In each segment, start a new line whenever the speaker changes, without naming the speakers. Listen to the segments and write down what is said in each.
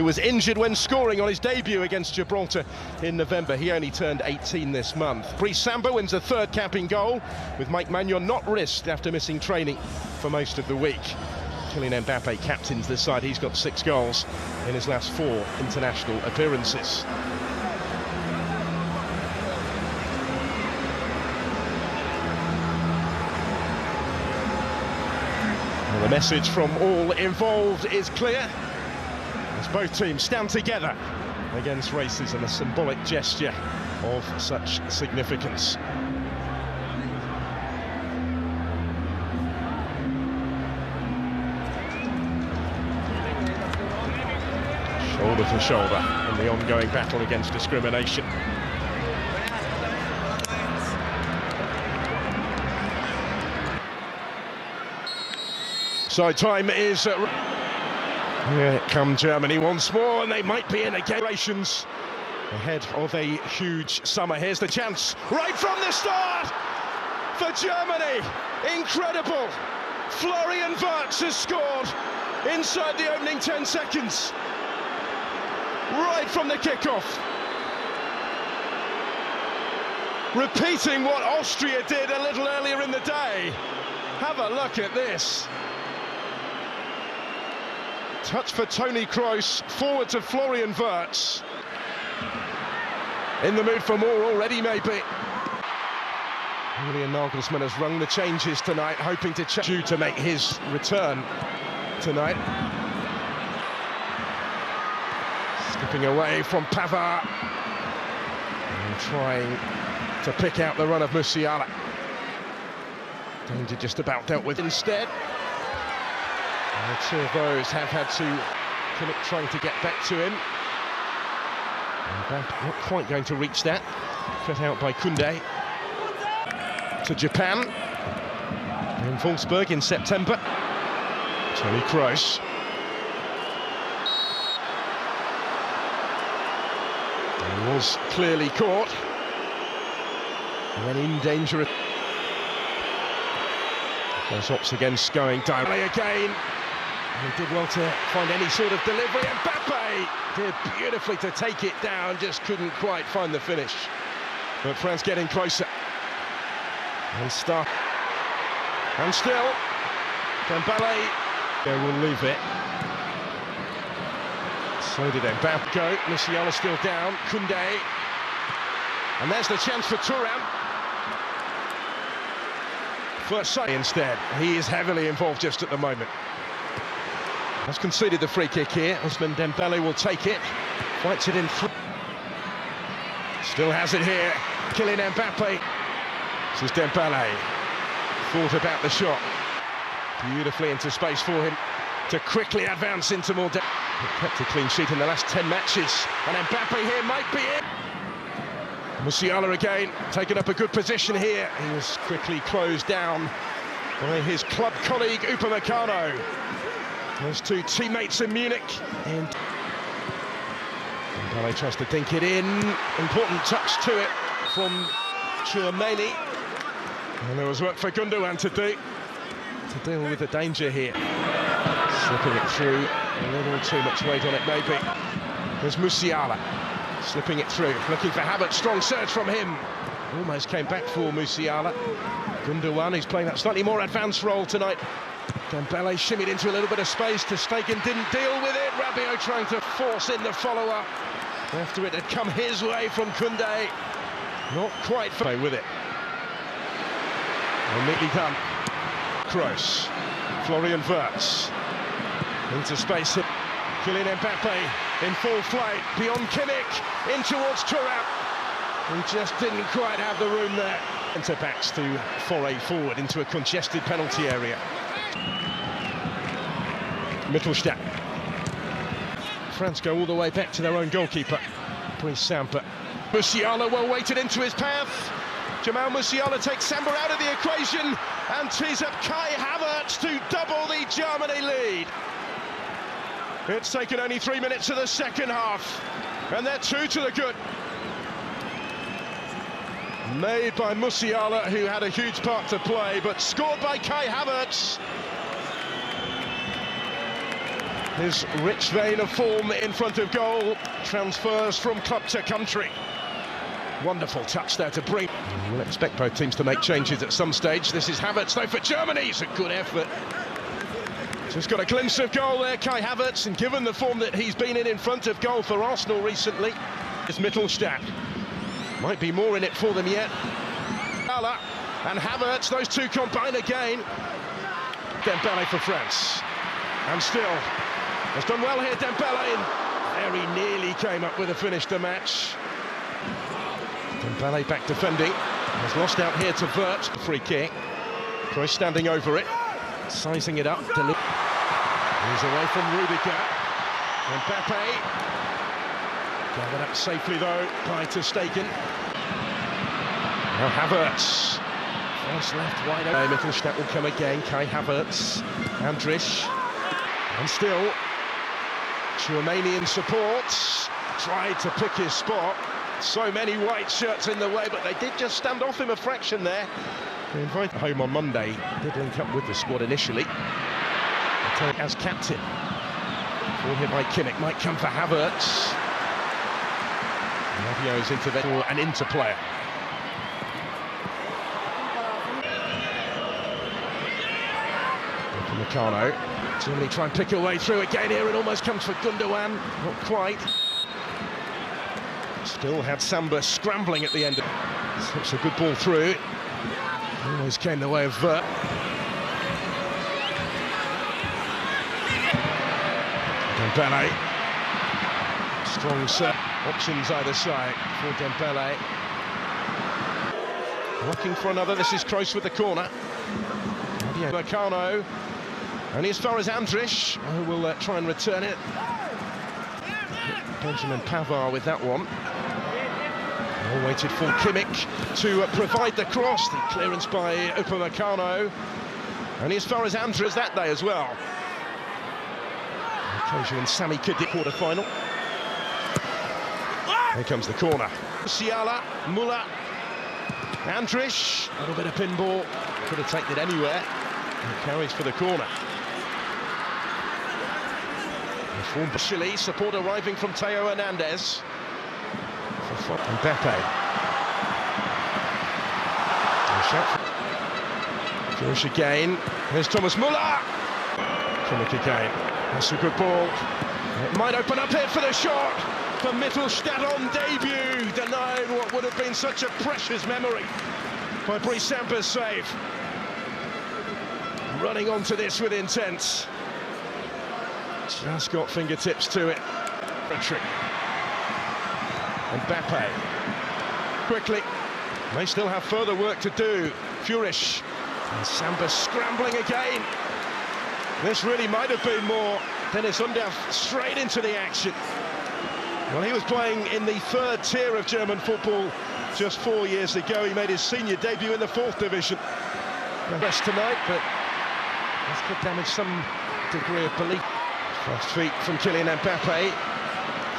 who was injured when scoring on his debut against Gibraltar in November. He only turned 18 this month. Brice Samba wins a third cap in goal, with Mike Maignan not risked after missing training for most of the week. Kylian Mbappe captains this side. He's got 6 goals in his last 4 international appearances. Well, the message from all involved is clear, as both teams stand together against racism, a symbolic gesture of such significance. Shoulder to shoulder in the ongoing battle against discrimination. So time is... Here come Germany once more, and they might be in again. Ahead of a huge summer. Here's the chance, right from the start, for Germany. Incredible. Florian Wirtz has scored inside the opening 10 seconds. Right from the kickoff. Repeating what Austria did a little earlier in the day. Have a look at this. Touch for Toni Kroos, forward to Florian Wirtz. In the mood for more already, maybe. Julian Nagelsmann has rung the changes tonight, hoping to make his return tonight. Skipping away from Pavard. And trying to pick out the run of Musiala. Danger just about dealt with instead. And the two of those have had to commit trying to get back to him. And not quite going to reach that. Cut out by Koundé. To Japan. In Wolfsburg in September. Toni Kroos. He was clearly caught. And then in danger. Those ops against going directly again. He did well to find any sort of delivery. Mbappe did beautifully to take it down, just couldn't quite find the finish. But France getting closer. And start. And still, Dembele will leave it. So did Mbappe go. Musiala still down. Koundé. And there's the chance for Thuram. First sight instead. He is heavily involved just at the moment. Has conceded the free kick here. Ousmane Dembele will take it. Fights it in. Still has it here. Kylian Mbappe. This is Dembele. Thought about the shot. Beautifully into space for him to quickly advance into more depth. Kept a clean sheet in the last 10 matches. And Mbappe here might be it. Musiala again, taking up a good position here. He was quickly closed down by his club colleague Upamecano. Those two teammates in Munich. And Dembele tries to dink it in. Important touch to it from Tchouaméni. And there was work for Gundogan to do to deal with the danger here. Slipping it through, a little too much weight on it maybe. There's Musiala. Slipping it through, looking for Havertz, strong surge from him. Almost came back for Musiala. Gundogan, who's playing that slightly more advanced role tonight. Dembele shimmied into a little bit of space. Ter Stegen didn't deal with it. Rabiot trying to force in the follow-up after it had come his way from Koundé. Not quite with it. Well, neatly done. Kroos, Florian Wirtz into space. Kylian Mbappe in full flight, beyond Kimmich, in towards Thuram. He just didn't quite have the room there. Centre-backs to foray forward into a congested penalty area. Mittelstadt. France go all the way back to their own goalkeeper, Brice Samba. Musiala well weighted into his path. Jamal Musiala takes Samba out of the equation and tees up Kai Havertz to double the Germany lead. It's taken only 3 minutes of the second half, and they're 2 to the good. Made by Musiala, who had a huge part to play, but scored by Kai Havertz. His rich vein of form in front of goal transfers from club to country. Wonderful touch there to bring. We'll expect both teams to make changes at some stage. This is Havertz though for Germany. It's a good effort. Just got a glimpse of goal there, Kai Havertz, and given the form that he's been in front of goal for Arsenal recently, it's Mittelstadt. Might be more in it for them yet. And Havertz, those two combine again. Dembele for France. And still, has done well here, Dembele. Very nearly came up with a finish to match. Dembele back defending. Has lost out here to Vert. Free kick. Kroos standing over it. Sizing it up. He's away from Rudiger. Mbappe. Gathered up safely though by Ter Stegen. Now Havertz. First left wide open. Mittelstadt will come again. Kai Havertz. Andrich. And still, Tchouaméni in support. Tried to pick his spot. So many white shirts in the way, but they did just stand off him a fraction there. They invited home on Monday. Did link up with the squad initially. As captain. Ball hit by Kimmich. Might come for Havertz. Rabiot's intervention, an interplayer. Meccano. Germany try and pick a way through again here. It almost comes for Gundogan. Not quite. Still had Samba scrambling at the end. It's a good ball through. Almost came the way of Vert. Dembele. Strong set. Options either side for Dembele. Looking for another. This is Kroos with the corner. Meccano. Only as far as Andrich, who will try and return it. Benjamin Pavard with that one. All waited for Kimmich to provide the cross. The clearance by Upamecano. Only as far as Andrich that day as well. Occasion in Sami Khedira quarter-final. Here comes the corner. Musiala, Müller, Andrich. A little bit of pinball. Could have taken it anywhere. And carries for the corner. From Chile, support arriving from Theo Hernandez. For Mbappe. Josh again. Here's Thomas Müller. Kimmich again. That's a good ball. It might open up here for the shot. For Mittelstadt on debut. Denied what would have been such a precious memory by Brice Samba's save. Running onto this with intent. Just got fingertips to it. Mbappe. Quickly. They still have further work to do. Furish. And Samba scrambling again. This really might have been more. Dennis Undav straight into the action. Well, he was playing in the third tier of German football just 4 years ago. He made his senior debut in the 4th division. Best tonight, but this could damage some degree of belief. Fast feet from Kylian Mbappe.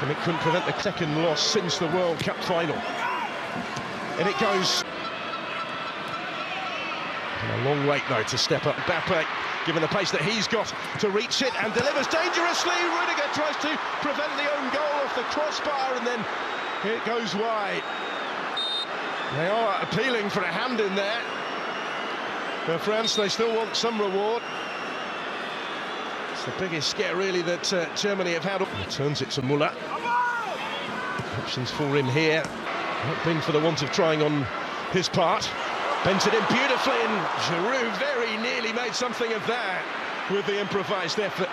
And it couldn't prevent the second loss since the World Cup final. And it goes. And a long wait, though, to step up. Mbappe, given the pace that he's got to reach it, and delivers dangerously. Rudiger tries to prevent the own goal off the crossbar, and then it goes wide. They are appealing for a hand in there. For France, they still want some reward. It's the biggest scare, really, that Germany have had. Turns it to Müller. Options for him here. Not been for the want of trying on his part. Bent it in beautifully, and Giroud very nearly made something of that with the improvised effort.